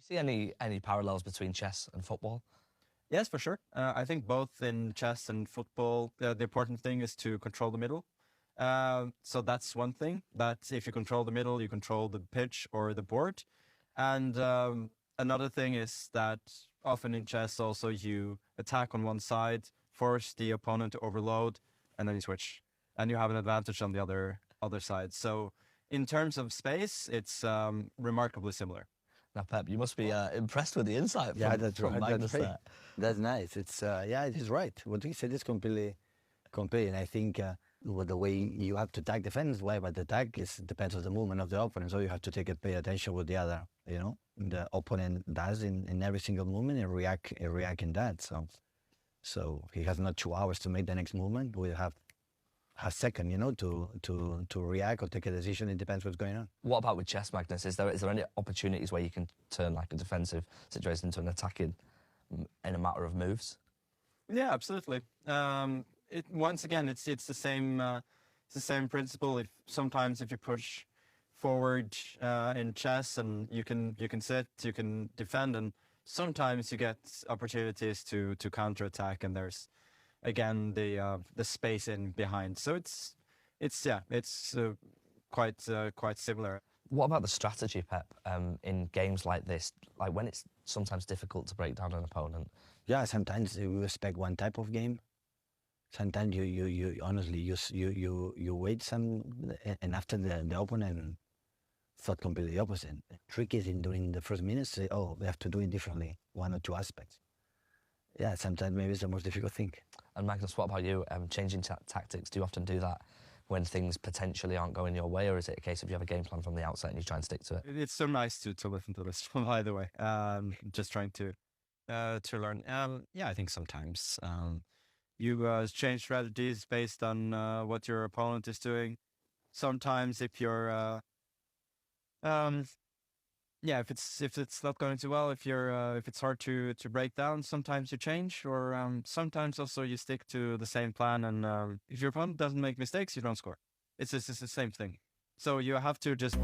see any parallels between chess and football? Yes, for sure. I think both in chess and football, the important thing is to control the middle. So that's one thing, that if you control the middle, you control the pitch or the board. And another thing is that often in chess also you attack on one side, force the opponent to overload, and then you switch. And you have an advantage on the other side. So in terms of space, it's remarkably similar. Now, Pep, you must be impressed with the insight Yeah, from, that's from right. Magnus That's there. right. That's nice. It's yeah, it is right. What he said is completely. And I think with the way you have to attack defense, why, but the attack depends on the movement of the opponent. So you have to pay attention with the other. The opponent does in every single movement and react in that. So he has not 2 hours to make the next movement. We have a second, to react or take a decision. It depends what's going on. What about with chess, Magnus? Is there any opportunities where you can turn like a defensive situation into an attacking in a matter of moves? Yeah, absolutely. Once again, it's the same principle. Sometimes if you push forward in chess and you can sit, you can defend, and sometimes you get opportunities to counterattack, and there's again the space in behind. So it's quite similar. What about the strategy, Pep, in games like this? Like when it's sometimes difficult to break down an opponent. Yeah, sometimes you expect one type of game. Sometimes you honestly you wait some, and after the opponent thought completely opposite. The trick is during the first minutes, say, oh, we have to do it differently, one or two aspects. Yeah, sometimes maybe it's the most difficult thing. And Magnus, what about you? Changing tactics, do you often do that when things potentially aren't going your way, or is it a case of you have a game plan from the outset and you try and stick to it? It's so nice to listen to this, by the way. Just trying to learn. Yeah, I think sometimes you change strategies based on what your opponent is doing. Sometimes if you're if it's not going too well, if it's hard to break down, sometimes you change, or sometimes also you stick to the same plan. And if your opponent doesn't make mistakes, you don't score. It's the same thing. So you have to just